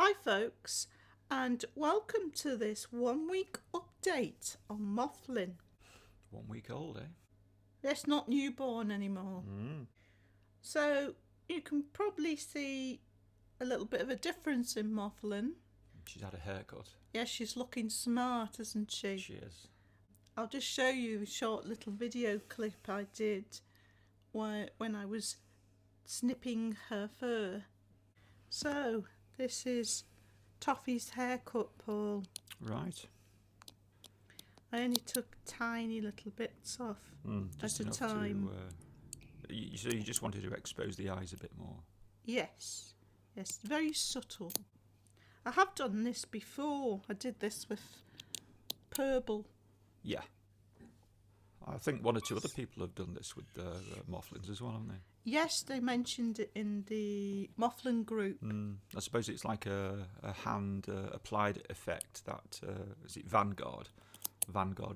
Hi folks, and welcome to this 1 week update on Mufflin. 1 week old, eh? It's not newborn anymore. So you can probably see a little bit of a difference in Mufflin. She's had a haircut. Yes, she's looking smart, isn't she? She is. I'll just show you a short little video clip I did when I was snipping her fur. So this is Toffee's haircut, Paul. Right. I only took tiny little bits off at a time. So you just wanted to expose the eyes a bit more? Yes, very subtle. I have done this before. I did this with Purple. Yeah. I think one or two other people have done this with Mufflins as well, haven't they? Yes, they mentioned it in the Mufflin group. I suppose it's like a hand applied effect that, is it Vanguard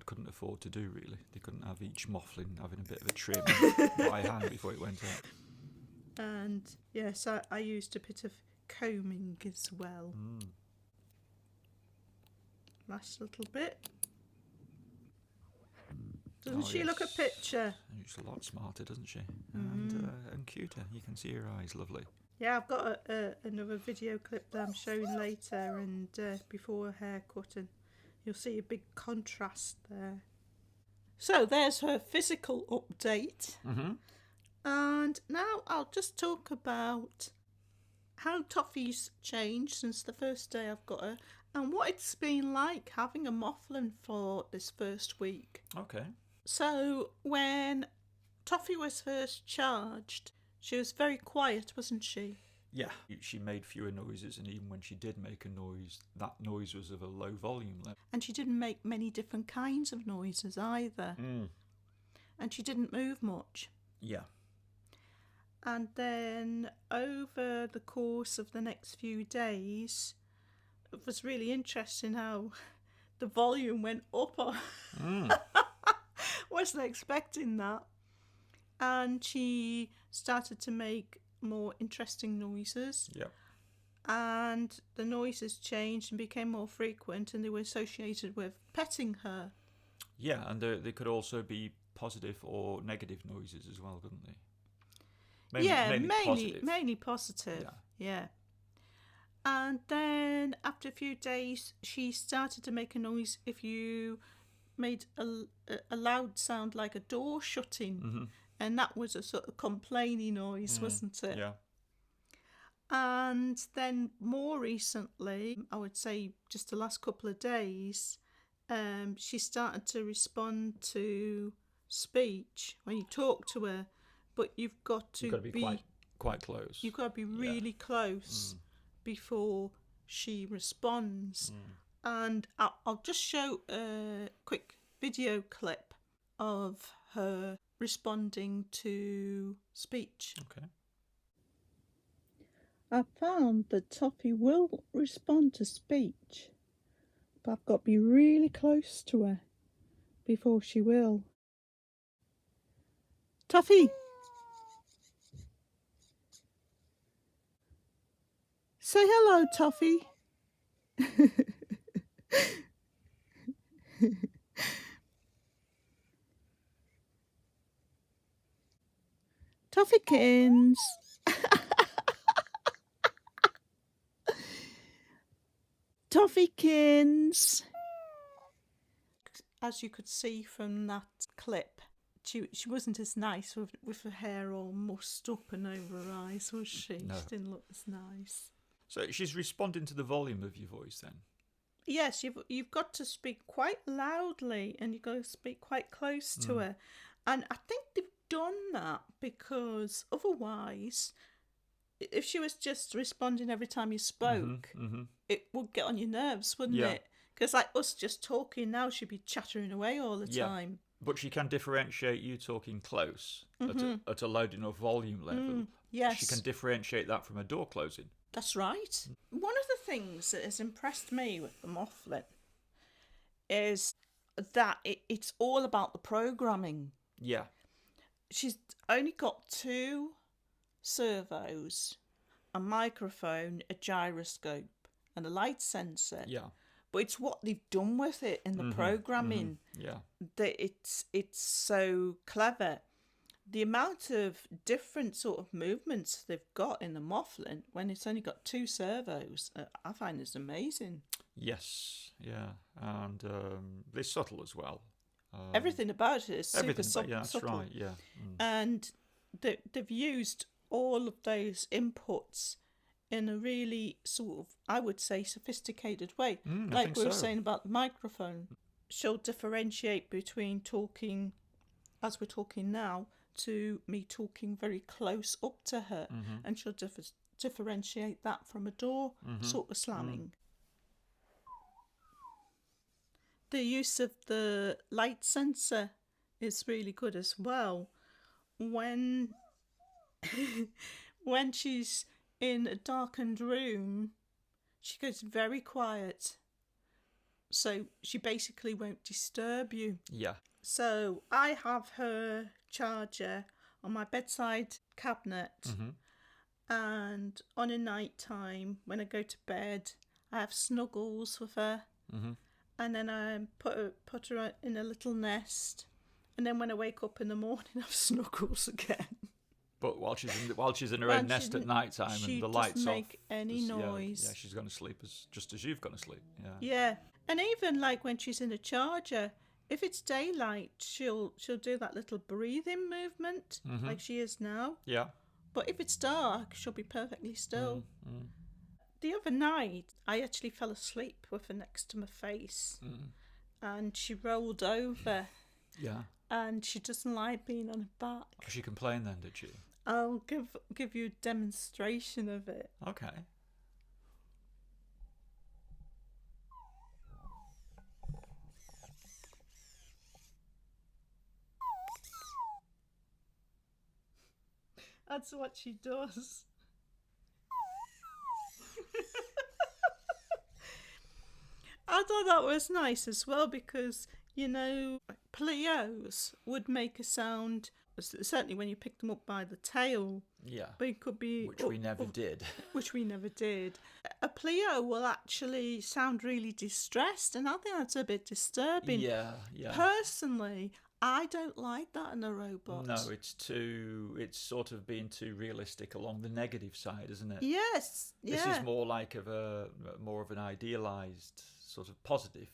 couldn't afford to do, really. They couldn't have each Mufflin having a bit of a trim by hand before it went out. And yes, I used a bit of combing as well. Last little bit. Doesn't she look a picture? She's a lot smarter, doesn't she? And cuter. You can see her eyes, lovely. Yeah, I've got another video clip that I'm showing later, and before her haircut, and you'll see a big contrast there. So there's her physical update. And now I'll just talk about how Toffee's changed since the first day I've got her, and what it's been like having a Mufflin for this first week. Okay. So when Toffee was first charged, she was very quiet, wasn't she? Yeah, she made fewer noises, and even when she did make a noise, that noise was of a low volume level. And she didn't make many different kinds of noises either. And she didn't move much. Yeah. And then over the course of the next few days, it was really interesting how the volume went up. Wasn't expecting that. And she started to make more interesting noises. Yeah. And the noises changed and became more frequent, and they were associated with petting her. Yeah, and they could also be positive or negative noises as well, couldn't they? Mainly positive. Yeah. And then after a few days, she started to make a noise if you made a loud sound like a door shutting. And that was a sort of complaining noise, wasn't it? Yeah. And then more recently, I would say just the last couple of days, she started to respond to speech when you talk to her, but you've got to be quite close. You've got to be really close before she responds. And I'll just show a quick video clip of her responding to speech. Okay. I found that Toffee will respond to speech, but I've got to be really close to her before she will. Toffee! Say hello, Toffee. Toffeekins. Toffeekins. As you could see from that clip, she wasn't as nice with her hair all mussed up and over her eyes, was she? No. She didn't look as nice. So she's responding to the volume of your voice then? Yes, you've got to speak quite loudly, and you've got to speak quite close to her. And I think they've done that because otherwise, if she was just responding every time you spoke, it would get on your nerves, wouldn't it? Because like us just talking now, she'd be chattering away all the time. But she can differentiate you talking close at a loud enough volume level. Yes. She can differentiate that from a door closing. That's right. One of the things that has impressed me with the Mufflin is that it's all about the programming. Yeah. She's only got 2 servos, a microphone, a gyroscope, and a light sensor. Yeah. But it's what they've done with it in the programming Yeah. that it's so clever. The amount of different sort of movements they've got in the Mufflin when it's only got 2 servos, I find is amazing. Yes. Yeah. And they're subtle as well. Everything about it is super Everything. Yeah, that's subtle. right. Yeah. And they've used all of those inputs in a really sort of, I would say, sophisticated way. I Like think we were so. saying about the microphone. She'll differentiate between talking, as we're talking now, to me talking very close up to her. And she'll differentiate that from a door sort of slamming. The use of the light sensor is really good as well. When when she's in a darkened room, she goes very quiet. So she basically won't disturb you. Yeah. So I have her charger on my bedside cabinet. And on a night time, when I go to bed, I have snuggles with her. And then I put her in a little nest. And then when I wake up in the morning, I have snuggles again. But while she's in her own nest at night time and the lights off, she doesn't make any noise. Yeah, she's going to sleep just as you've gone to sleep. Yeah. Yeah, and even like when she's in a charger, if it's daylight, she'll do that little breathing movement like she is now. Yeah. But if it's dark, she'll be perfectly still. The other night, I actually fell asleep with her next to my face, and she rolled over. Yeah. And she doesn't like being on her back. She complained then, did she? I'll give you a demonstration of it. Okay. That's what she does. I thought that was nice as well because, you know, Pleos would make a sound, certainly when you pick them up by the tail. Yeah. But it could be... Which we never did. Which we never did. A Pleo will actually sound really distressed, and I think that's a bit disturbing. Yeah. Personally, I don't like that in a robot. No, it's sort of being too realistic along the negative side, isn't it? Yes, yeah. This is more like more of an idealised sort of positive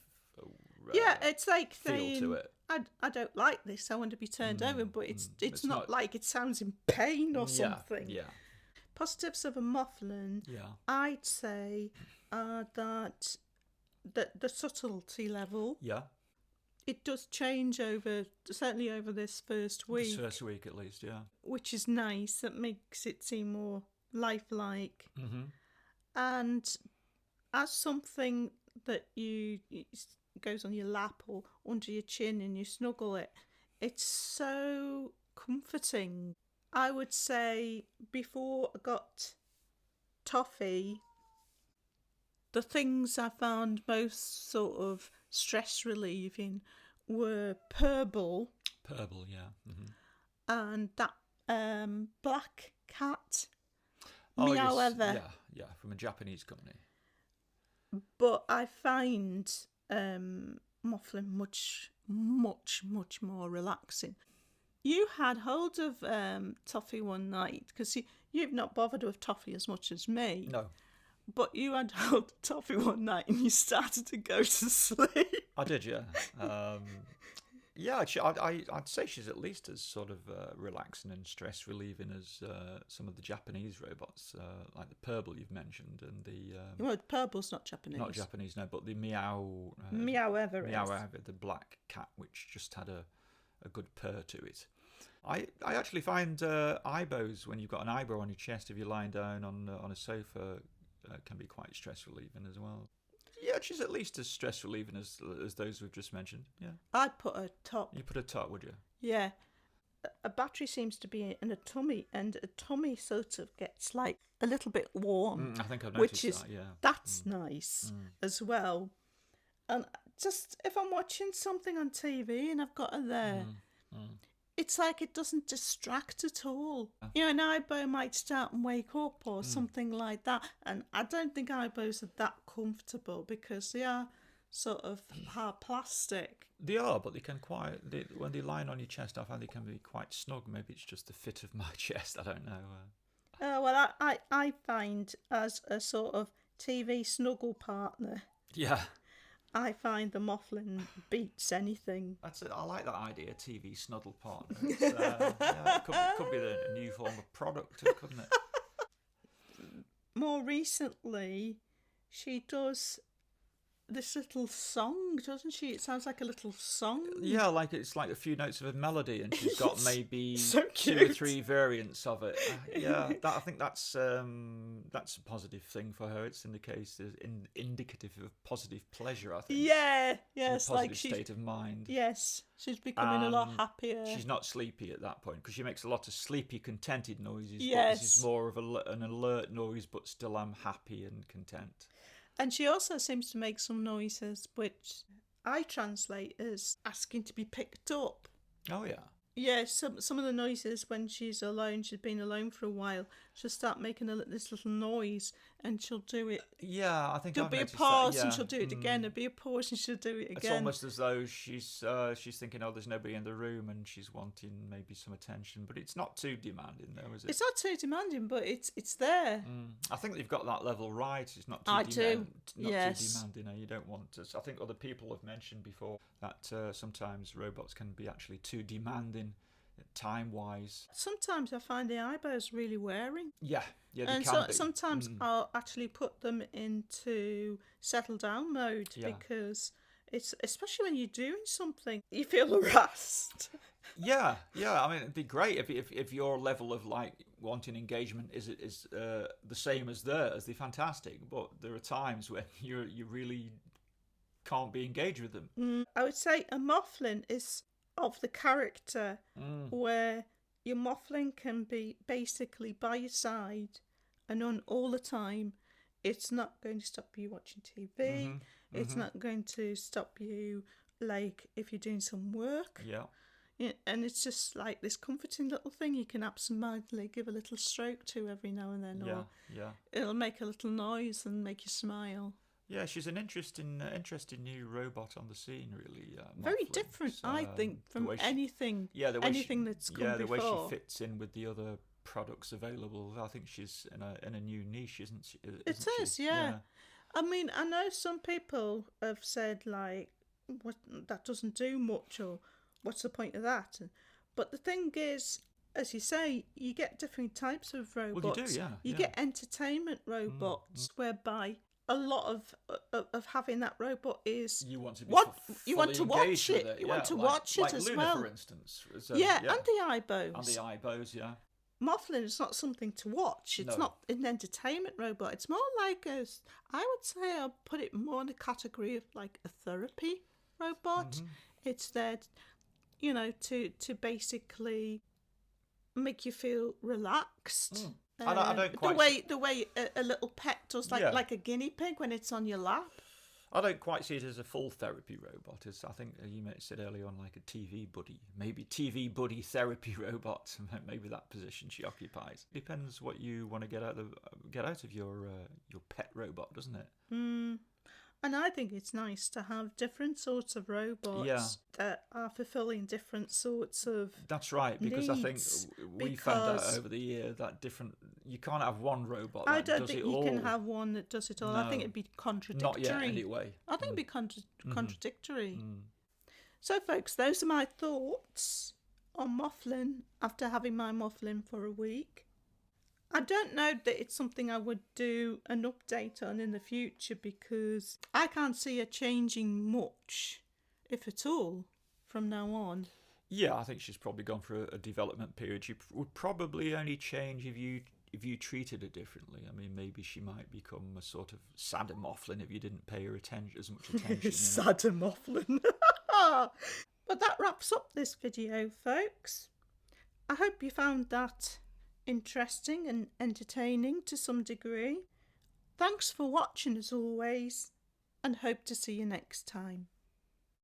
it's like feel saying, to it. I don't like this, I want to be turned over, but it's not like it sounds in pain or something. Yeah. Positives of a Mufflin, I'd say, are that the subtlety level. Yeah. It does change certainly over this first week. This first week at least, yeah. Which is nice. That makes it seem more lifelike. And as something that it goes on your lap or under your chin and you snuggle it, it's so comforting. I would say before I got Toffee, the things I found most sort of stress relieving were Purble. Purble, yeah. And that black cat. Oh, Meowever. Yeah, from a Japanese company. But I find Mufflin much, much, much more relaxing. You had hold of Toffee one night because you've not bothered with Toffee as much as me. No. But you had hold of Toffee one night and you started to go to sleep. I did, yeah. Yeah, I'd say she's at least as sort of relaxing and stress relieving as some of the Japanese robots, like the Purble you've mentioned, and the Well, Purble's not Japanese. not Japanese, no, but the Meow Meowever is. Meowever, the black cat, which just had a good purr to it. I actually find eyebrows, when you've got an eyebrow on your chest, if you're lying down on a sofa, can be quite stress relieving as well. Yeah, she's at least as stress relieving as those we've just mentioned. Yeah. I'd put a top. You put a top, would you? Yeah. A battery seems to be in a tummy, and a tummy sort of gets like a little bit warm. I think I've noticed which is, that, yeah. That's nice as well. And just if I'm watching something on TV and I've got her there, it's like it doesn't distract at all. You know, an Ibo might start and wake up or something like that. And I don't think Ibos are that comfortable because they are sort of hard plastic. They are, but they can when they're lying on your chest, I find they can be quite snug. Maybe it's just the fit of my chest. I don't know. Well, I find as a sort of TV snuggle partner, Yeah. I find the Mufflin beats anything. That's it. I like that idea, TV snuggle partner. It could be the new form of product, couldn't it? More recently, she does this little song, doesn't she? It sounds like a little song. Yeah, like it's like a few notes of a melody, and she's got maybe so 2 or 3 variants of it. I think that's a positive thing for her. It's indicative of positive pleasure, I think. Yeah, yes, a like positive state of mind. Yes, she's becoming a lot happier. She's not sleepy at that point because she makes a lot of sleepy, contented noises. Yes, but this is more of an alert noise, but still I'm happy and content. And she also seems to make some noises which I translate as asking to be picked up. Oh, yeah. Yeah, some of the noises when she's alone, she's been alone for a while, she'll start making this little noise and she'll do it. Yeah, I think there'll be a pause and she'll do it again. There'll be a pause and she'll do it again. It's almost as though she's thinking, oh, there's nobody in the room and she's wanting maybe some attention, but it's not too demanding though, is it? It's not too demanding, but it's there. I think they've got that level right. It's not too too demanding. You don't want to. I think other people have mentioned before that sometimes robots can be actually too demanding time-wise. Sometimes I find the Ibos really wearing. Yeah, they and can be. Sometimes I'll actually put them into settle down mode because it's, especially when you're doing something, you feel harassed. Yeah. I mean, it'd be great if your level of like wanting engagement is the same as theirs. They're fantastic, but there are times when you really can't be engaged with them. I would say a Mufflin is of the character where your Mufflin can be basically by your side and on all the time. It's not going to stop you watching TV. It's not going to stop you, like, if you're doing some work. Yeah, and it's just like this comforting little thing you can absentmindedly give a little stroke to every now and then. Or it'll make a little noise and make you smile. Yeah, she's an interesting new robot on the scene, really. Very different, I think, from anything that's come before. Yeah, the way she fits in with the other products available. I think she's in a new niche, isn't she? It is, yeah. I mean, I know some people have said, like, what, that doesn't do much, or what's the point of that? But the thing is, as you say, you get different types of robots. Well, you do, yeah. You get entertainment robots, whereby a lot of having that robot is you want to be you want to watch it. It. You want to watch it like as Luna, well. for instance. And the Ibos. And the Ibos, yeah. Mufflin is not something to watch. It's not an entertainment robot. It's more like I would say I'll put it more in the category of like a therapy robot. It's there, to basically make you feel relaxed. I don't quite the way a little pet does, like a guinea pig when it's on your lap. I don't quite see it as a full therapy robot. As I think you said earlier on, like a TV buddy, maybe TV buddy therapy robot. Maybe that position she occupies. Depends what you want to get out of your pet robot, doesn't it? And I think it's nice to have different sorts of robots that are fulfilling different sorts of That's right, because needs, I think we found out over the year that you can't have one robot that I don't does think it you all. can have one that does it all. No. I think it'd be contradictory. Not yet, anyway. I think it'd be contradictory. So, folks, those are my thoughts on Mufflin after having my Mufflin for a week. I don't know that it's something I would do an update on in the future because I can't see her changing much, if at all, from now on. Yeah, I think she's probably gone through a development period. She would probably only change if you treated her differently. I mean, maybe she might become a sort of sadder Mufflin if you didn't pay her as much attention. Sadder Mufflin. But that wraps up this video, folks. I hope you found that interesting and entertaining to some degree. Thanks for watching as always, and hope to see you next time.